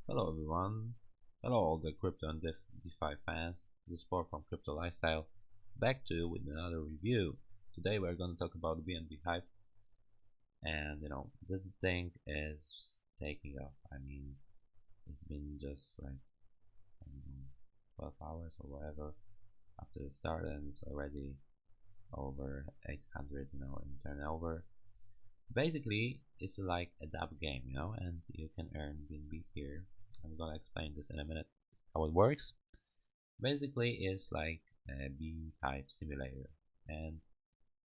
Hello everyone, hello all the crypto and DeFi fans. This is Paul from Crypto Lifestyle, back to you with another review. Today we're going to talk about the BNBHive, and this thing is taking off. I mean, it's been just like I don't know, 12 hours or whatever after the start, and it's already over 800, in turnover. Basically, it's like a dapp game, and you can earn BNB here. I'm gonna explain this in a minute how it works. Basically, it's like a beehive simulator, and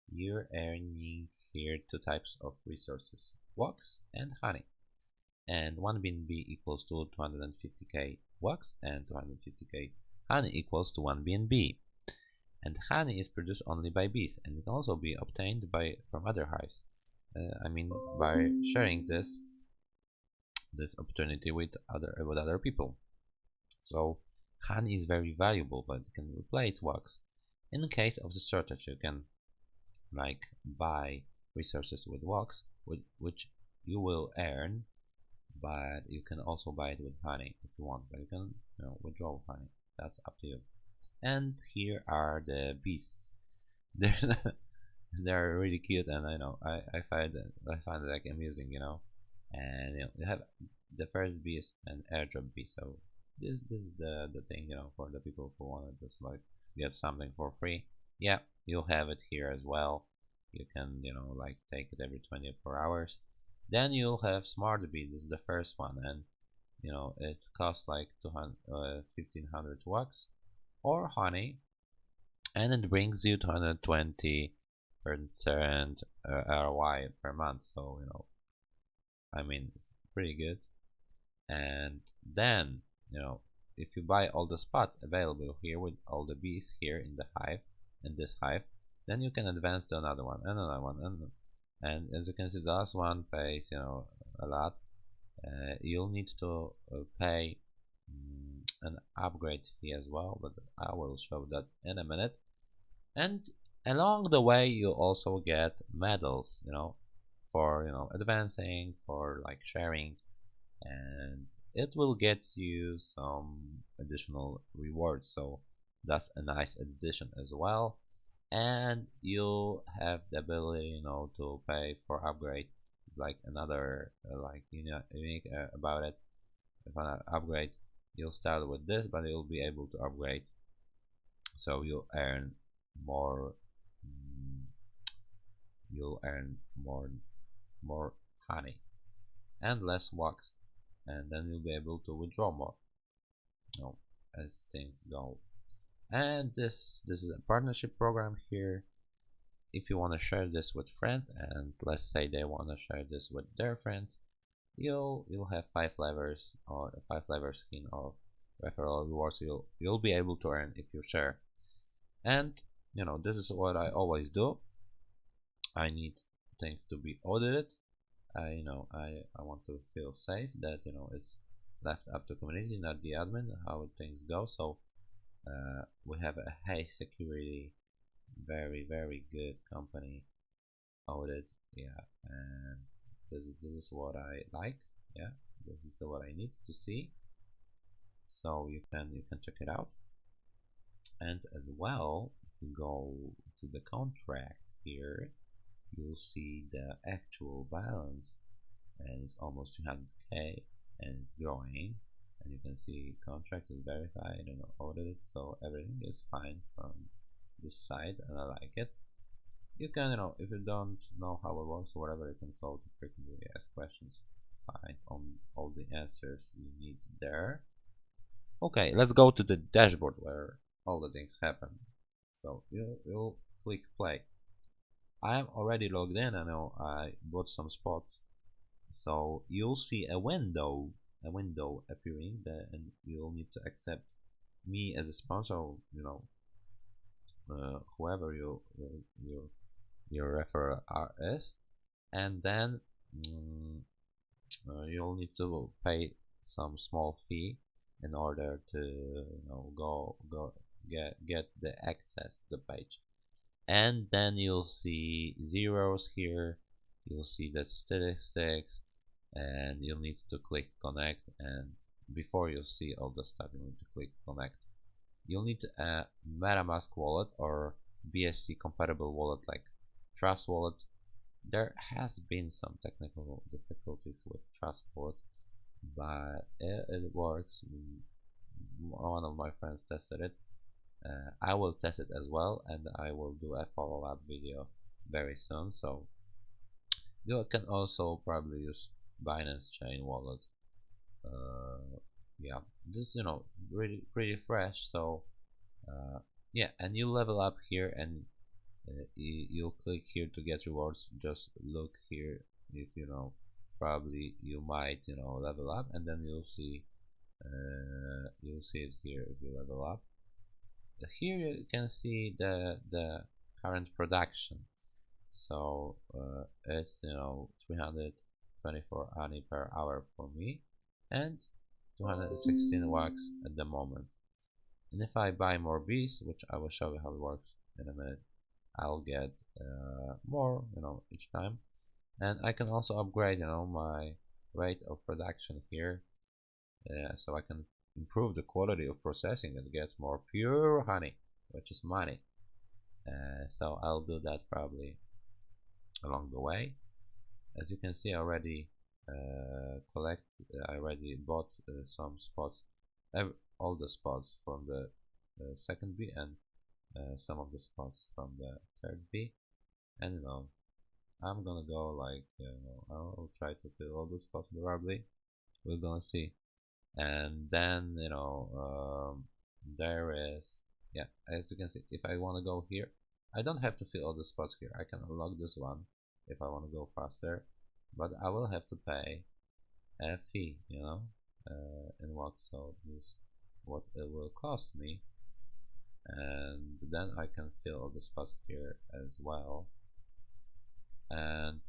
you're earning here two types of resources: wax and honey. And one BNB equals to 250k wax, and 250k honey equals to 1 BNB. And honey is produced only by bees, and it can also be obtained from other hives. I mean, by sharing this opportunity with other people. So honey is very valuable, but it can replace wax. In case of the shortage, you can like buy resources with wax, which you will earn, but you can also buy it with honey if you want. But you can withdraw honey. That's up to you. And here are the beasts. They're they're really cute, and I find it like amusing, And you have the first bee is an airdrop bee, so this is the thing, for the people who want to just like get something for free. Yeah, you'll have it here as well. You can like take it every 24 hours. Then you'll have smart bee. This is the first one, and it costs like 200 1500 wax or honey, and it brings you 220% ROI per month. So I mean, it's pretty good. And then if you buy all the spots available here with all the bees here in the hive, in this hive, then you can advance to another one and another one, and as you can see, the last one pays a lot. You'll need to pay an upgrade fee as well, but I will show that in a minute. And along the way, you also get medals, for advancing, for like sharing, and it will get you some additional rewards. So that's a nice addition as well. And you'll have the ability, to pay for upgrade. It's like another like unique about it. If I upgrade, you'll start with this, but you'll be able to upgrade, so more mm, you'll earn more honey and less wax, and then you'll be able to withdraw more, as things go. And this is a partnership program here. If you want to share this with friends, and let's say they want to share this with their friends, you'll have 5 levers, or a 5 lever skin of referral rewards you'll be able to earn if you share. And this is what I always do. I need things to be audited. I want to feel safe that it's left up to community, not the admin, how things go. So we have a high security, very good company audit. Yeah, and this is what I like. Yeah, this is what I need to see. So you can check it out. And as well, if you go to the contract here, you'll see the actual balance, and it's almost 200k, and it's growing. And you can see contract is verified and audited, so everything is fine from this side, and I like it. You can, if you don't know how it works or whatever, you can go to frequently asked questions, find all the answers you need there. Okay, let's go to the dashboard where all the things happen. So you'll click play. I am already logged in. I know I bought some spots, so you'll see a window appearing there, and you'll need to accept me as a sponsor. Whoever your referral is, and then you'll need to pay some small fee in order to go get the access to the page. And then you'll see zeros here, you'll see the statistics, and you'll need to click connect, and before you see all the stuff, you need to click connect. You'll need a MetaMask wallet or BSC compatible wallet like Trust Wallet. There has been some technical difficulties with Trust Wallet, but it works. One of my friends tested it. I will test it as well, and I will do a follow-up video very soon. So you can also probably use Binance Chain Wallet. Yeah, this is really pretty fresh. So yeah, and you level up here, and you'll click here to get rewards. Just look here if probably you might level up, and then you'll see it here if you level up. Here you can see the current production. So it's 324 ani per hour for me and 216 wax at the moment. And if I buy more bees, which I will show you how it works in a minute, I'll get more each time. And I can also upgrade my rate of production here, so I can improve the quality of processing and get more pure honey, which is money. So I'll do that probably along the way. As you can see, I already I already bought some spots, all the spots from the second bee and some of the spots from the third bee, and I'm gonna go like I'll try to fill all the spots probably. We're gonna see. And then there is, yeah, as you can see, if I want to go here, I don't have to fill all the spots here. I can unlock this one if I want to go faster, but I will have to pay a fee, and what, so this what it will cost me, and then I can fill all the spots here as well. And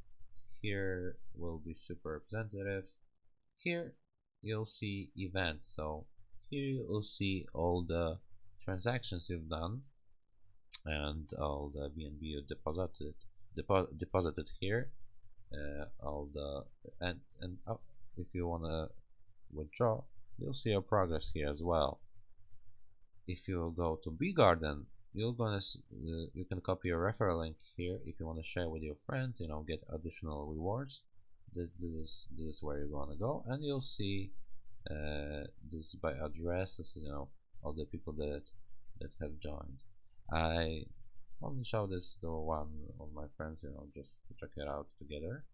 here will be super representatives. Here you'll see events, so here you'll see all the transactions you've done and all the BNB you deposited here, all the and if you want to withdraw, you'll see your progress here as well. If you go to Bee Garden, you can copy your referral link here if you want to share with your friends, get additional rewards. This is where you're gonna go, and you'll see this by addresses, all the people that have joined. I only show this to one of my friends, just to check it out together.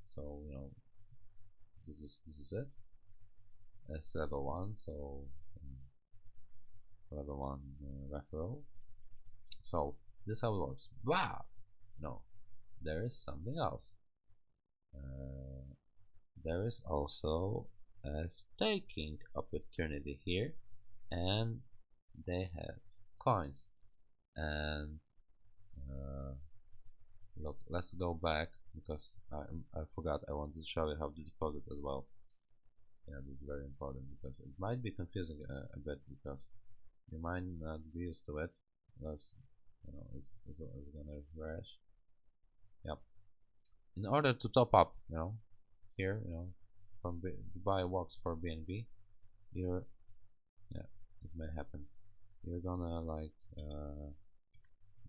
So this is it. It's level 1, so level 1 referral. So this is how it works. But no, there is something else. There is also a staking opportunity here, and they have coins. And look, let's go back because I forgot. I wanted to show you how to deposit as well. Yeah, this is very important because it might be confusing a bit because you might not be used to it. Let's it's gonna refresh. Yep. In order to top up, here, from to buy walks for BNB, you're, yeah, it may happen. You're gonna like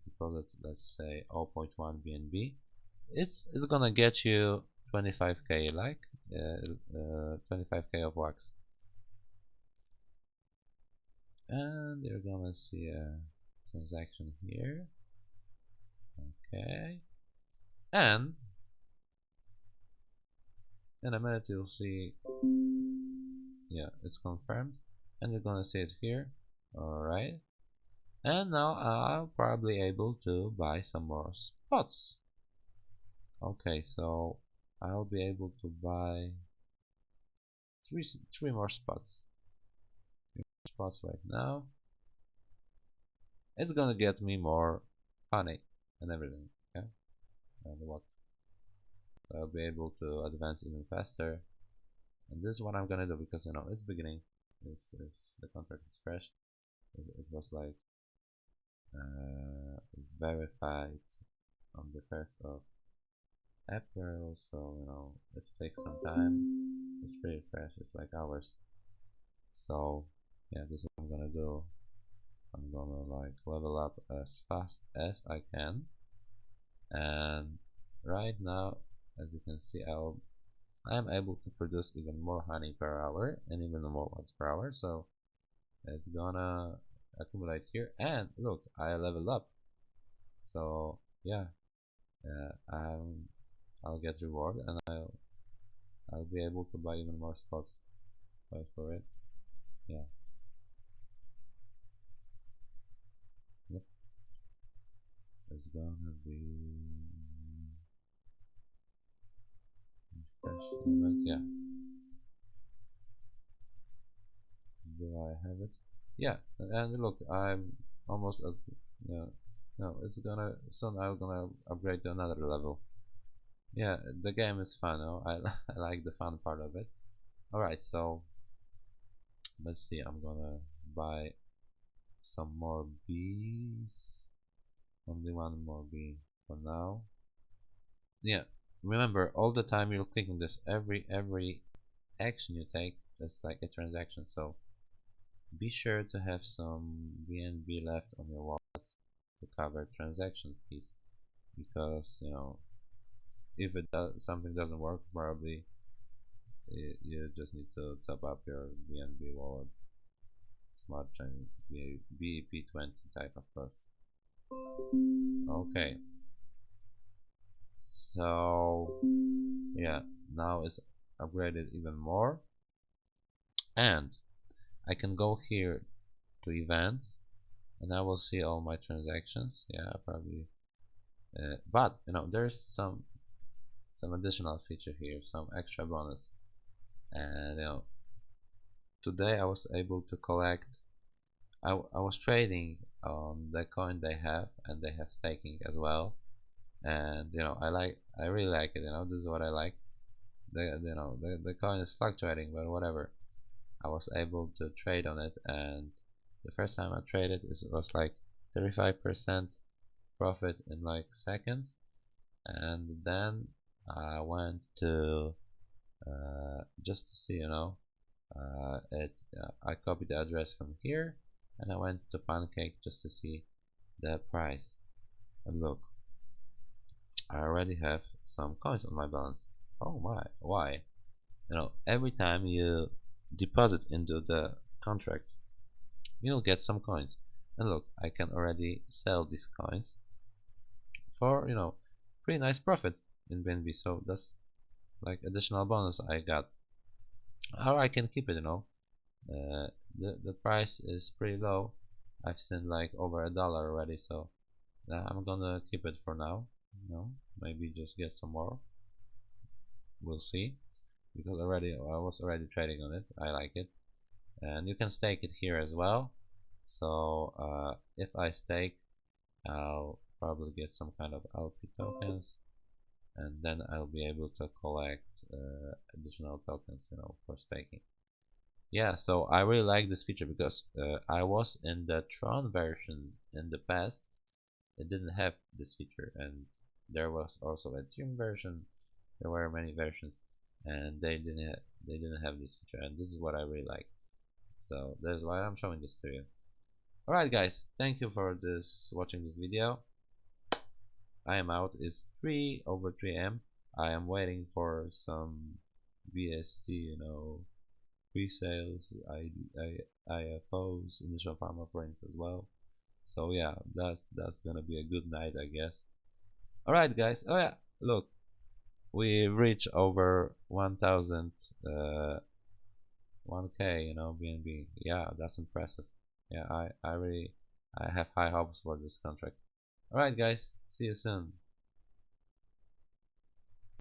deposit, let's say 0.1 BNB. It's gonna get you 25k, like 25k of wax, and you're gonna see a transaction here. Okay, and in a minute you'll see, yeah, it's confirmed, and you're gonna see it here. Alright, and now I'm probably able to buy some more spots. Okay, so I'll be able to buy three more spots. Right now. It's gonna get me more honey and everything. Okay, and what? So I'll be able to advance even faster. And this is what I'm gonna do because it's beginning. This is the contract is fresh. It was like verified on the 1st of April, so it takes some time. It's pretty fresh. It's like hours. So yeah, this is what I'm gonna do. I'm gonna like level up as fast as I can, and right now, as you can see, I am able to produce even more honey per hour and even more wax per hour. So it's gonna accumulate here, and look, I leveled up. So yeah, I'll get reward, and I'll be able to buy even more spots. Wait for it. Yeah. Yep. It's gonna be fresh event. Yeah. Do I have it? Yeah. And look, I'm almost at. Yeah. No, it's gonna soon. I'm gonna upgrade to another level. Yeah, the game is fun. Oh, I like the fun part of it. All right, so let's see. I'm gonna buy some more bees. Only one more bee for now. Yeah, remember all the time you're clicking this. Every action you take, that's like a transaction. So be sure to have some BNB left on your wallet to cover transaction fees, because you know if something doesn't work, probably you just need to top up your BNB wallet. Smart chain BEP20 type, of course. Okay, so yeah, now it's upgraded even more, and I can go here to events, and I will see all my transactions. Yeah, probably. But you know, there's some additional feature here, some extra bonus, and you know, today I was able to collect. I was trading on the coin they have, and they have staking as well. And you know, I really like it. You know, this is what I like. The coin is fluctuating, but whatever. I was able to trade on it, and the first time I traded, it was like 35% profit in like seconds, and then I went to just to see, you know, I copied the address from here, and I went to Pancake just to see the price. And look, I already have some coins on my balance. Oh my, why? You know, every time you deposit into the contract, you'll get some coins. And look, I can already sell these coins for, you know, pretty nice profit in BNB. So that's like additional bonus I got. Or I can keep it, you know. The price is pretty low. I've seen like over $1 already, so I'm gonna keep it for now. You know, maybe just get some more. We'll see. Because I was already trading on it. I like it, and you can stake it here as well. So if I stake, I'll probably get some kind of LP tokens, and then I'll be able to collect additional tokens, you know, for staking. Yeah, so I really like this feature because I was in the Tron version in the past. It didn't have this feature, and there was also a Ethereum version. There were many versions, and they didn't have this feature, and this is what I really like. So that's why I'm showing this to you. Alright guys, thank you for watching this video. I am out. It's 3 over 3 am. I am waiting for some BSC, you know, pre-sales, IFOs, initial farm offerings as well. So yeah, that's gonna be a good night, I guess. Alright guys, oh yeah, look, we reach over 1000 1k, you know, BNB. Yeah, that's impressive. Yeah, I have high hopes for this contract. Alright guys, see you soon.